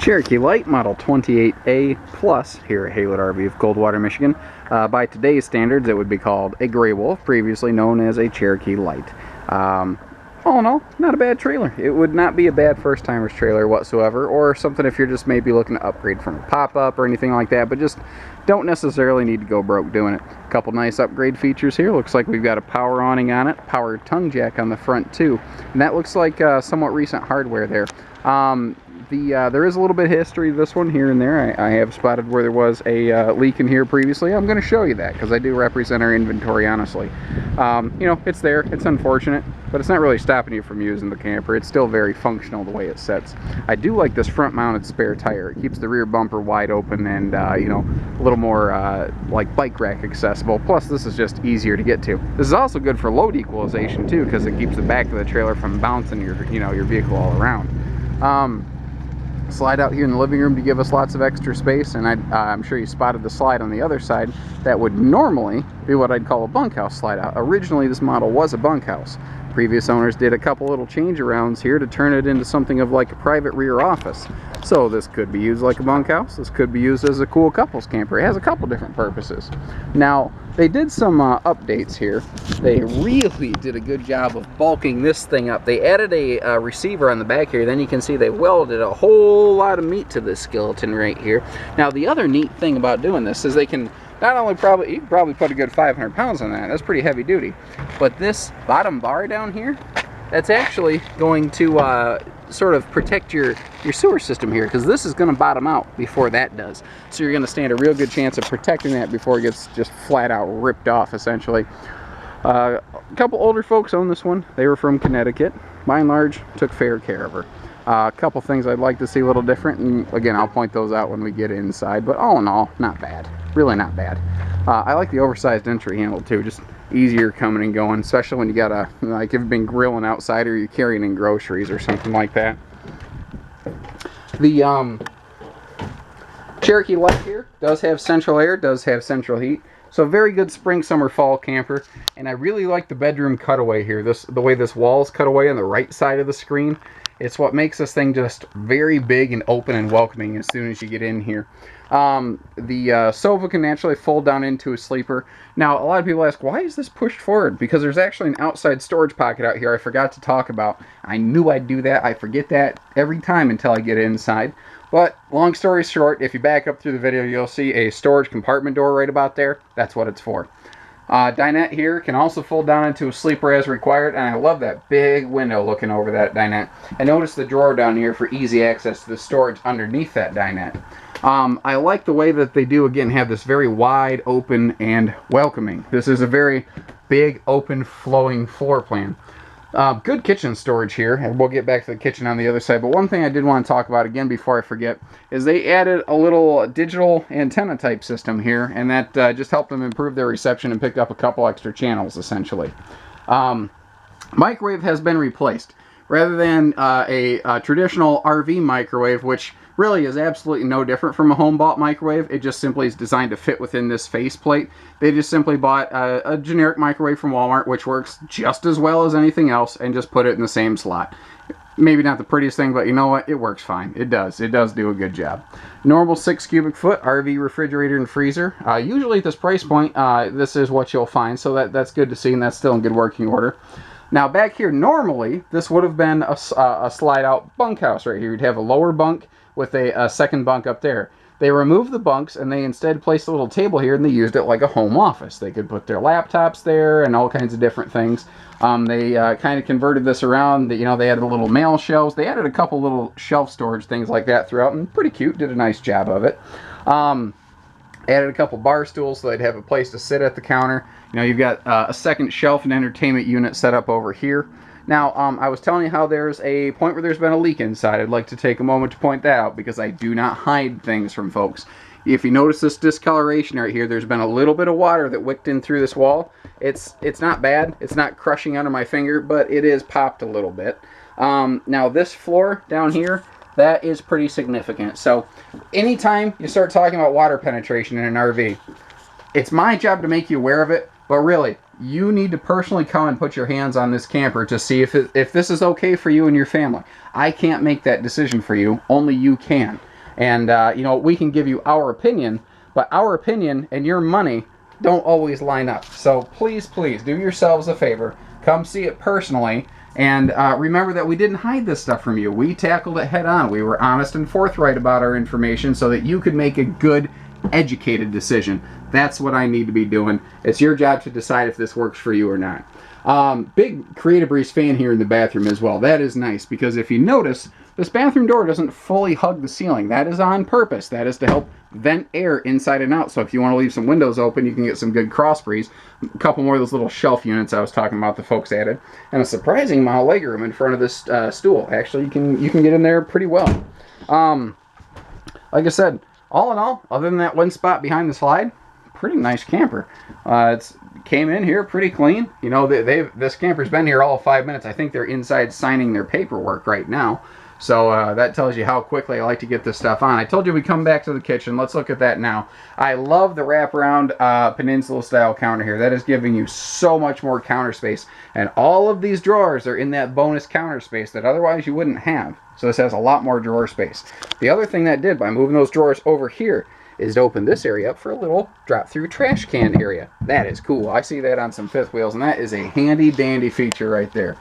Cherokee Lite Model 28A Plus here at Haylet RV of Coldwater, Michigan. By today's standards, it would be called a Gray Wolf, previously known as a Cherokee Lite. All in all, not a bad trailer. It would not be a bad first-timer's trailer whatsoever, or something if you're just maybe looking to upgrade from a pop-up or anything like that, but just don't necessarily need to go broke doing it. A couple nice upgrade features here. Looks like we've got a power awning on it, power tongue jack on the front too, and that looks like somewhat recent hardware there. There is a little bit of history to this one here and there. I have spotted where there was a leak in here previously. I'm going to show you that because I do represent our inventory honestly. You know, it's there. It's unfortunate, but it's not really stopping you from using the camper. It's still very functional the way it sets. I do like this front mounted spare tire. It keeps the rear bumper wide open and you know, a little more like bike rack accessible. Plus this is just easier to get to. This is also good for load equalization too, because it keeps the back of the trailer from bouncing your vehicle all around. Slide out here in the living room to give us lots of extra space, and I'm sure you spotted the slide on the other side. That would normally be what I'd call a bunkhouse slide out. Originally this model was a bunkhouse. Previous owners did a couple little change arounds here to turn it into something of like a private rear office. So this could be used like a bunkhouse. This could be used as a cool couples camper. It has a couple different purposes. Now they did some updates here. They really did a good job of bulking this thing up. They added a receiver on the back here. Then you can see they welded a whole lot of meat to this skeleton right here. Now the other neat thing about doing this is they can not only you can probably put a good 500 pounds on that. That's pretty heavy duty. But this bottom bar down here, that's actually going to sort of protect your sewer system here, because this is going to bottom out before that does. So you're going to stand a real good chance of protecting that before it gets just flat out ripped off essentially. A couple older folks own this one. They were from Connecticut. By and large, took fair care of her. A couple things I'd like to see a little different, and again I'll point those out when we get inside, but all in all, not bad. Really not bad. I like the oversized entry handle too, just easier coming and going, especially when you got like if you've been grilling outside or you're carrying in groceries or something like that. The Cherokee Lite here does have central air, does have central heat. So very good spring, summer, fall camper. And I really like the bedroom cutaway here. The way this wall's cut away on the right side of the screen. It's what makes this thing just very big and open and welcoming as soon as you get in here. The sofa can naturally fold down into a sleeper. Now, a lot of people ask, why is this pushed forward? Because there's actually an outside storage pocket out here I forgot to talk about. I knew I'd do that. I forget that every time until I get inside. But long story short, if you back up through the video, you'll see a storage compartment door right about there. That's what it's for. Dinette here can also fold down into a sleeper as required, and I love that big window looking over that dinette. And notice the drawer down here for easy access to the storage underneath that dinette. I like the way that they do, again, have this very wide open and welcoming. This is a very big, open, flowing floor plan. Good kitchen storage here, and we'll get back to the kitchen on the other side. But one thing I did want to talk about again before I forget is they added a little digital antenna type system here, and that just helped them improve their reception and pick up a couple extra channels essentially. Microwave has been replaced. Rather than a traditional RV microwave, which really is absolutely no different from a home-bought microwave, it just simply is designed to fit within this faceplate. They just simply bought a generic microwave from Walmart, which works just as well as anything else, and just put it in the same slot. Maybe not the prettiest thing, but you know what? It works fine. It does. It does do a good job. Normal 6 cubic foot RV refrigerator and freezer. Usually at this price point, this is what you'll find, so that's good to see, and that's still in good working order. Now back here, normally, this would have been a slide-out bunkhouse right here. You'd have a lower bunk with a second bunk up there. They removed the bunks, and they instead placed a little table here, and they used it like a home office. They could put their laptops there and all kinds of different things. They kind of converted this around. They added a little mail shelves. They added a couple little shelf storage things like that throughout, and pretty cute. Did a nice job of it. Added a couple bar stools so they'd have a place to sit at the counter. You've got a second shelf and entertainment unit set up over here. Now, I was telling you how there's a point where there's been a leak inside. I'd like to take a moment to point that out because I do not hide things from folks. If you notice this discoloration right here, there's been a little bit of water that wicked in through this wall. It's not bad. It's not crushing under my finger, but it is popped a little bit. Now, this floor down here, that is pretty significant. So anytime you start talking about water penetration in an RV, it's my job to make you aware of it, but really, you need to personally come and put your hands on this camper to see if this is okay for you and your family. I can't make that decision for you, only you can. And, you know, we can give you our opinion, but our opinion and your money don't always line up. So please, please do yourselves a favor. Come see it personally. And remember that we didn't hide this stuff from you. We tackled it head on. We were honest and forthright about our information so that you could make a good, educated decision. That's what I need to be doing. It's your job to decide if this works for you or not. Big Creative Breeze fan here in the bathroom as well. That is nice because if you notice, this bathroom door doesn't fully hug the ceiling. That is on purpose. That is to help vent air inside and out. So if you want to leave some windows open, you can get some good cross breeze. A couple more of those little shelf units I was talking about the folks added. And a surprising amount of legroom in front of this stool. Actually, you can get in there pretty well. Like I said, all in all, other than that one spot behind the slide, pretty nice camper. It's came in here pretty clean. You know, this camper's been here all 5 minutes. I think they're inside signing their paperwork right now. So that tells you how quickly I like to get this stuff on. I told you we'd come back to the kitchen. Let's look at that now. I love the wraparound peninsula style counter here. That is giving you so much more counter space. And all of these drawers are in that bonus counter space that otherwise you wouldn't have. So this has a lot more drawer space. The other thing that did by moving those drawers over here is to open this area up for a little drop-through trash can area. That is cool. I see that on some fifth wheels, and that is a handy-dandy feature right there.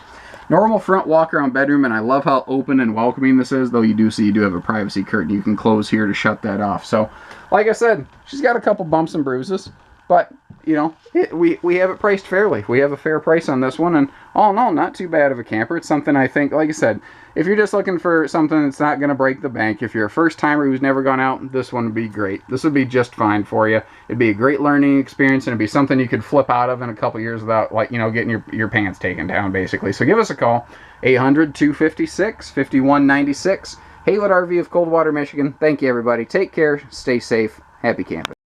Normal front walk-around bedroom, and I love how open and welcoming this is, though you do have a privacy curtain you can close here to shut that off. So, like I said, she's got a couple bumps and bruises, but, you know, we have it priced fairly. We have a fair price on this one, and all in all, not too bad of a camper. It's something I think, like I said, if you're just looking for something that's not going to break the bank, if you're a first-timer who's never gone out, this one would be great. This would be just fine for you. It'd be a great learning experience, and it'd be something you could flip out of in a couple years without, like, you know, getting your pants taken down, basically. So give us a call, 800-256-5196. Haylet RV of Coldwater, Michigan. Thank you, everybody. Take care. Stay safe. Happy camping.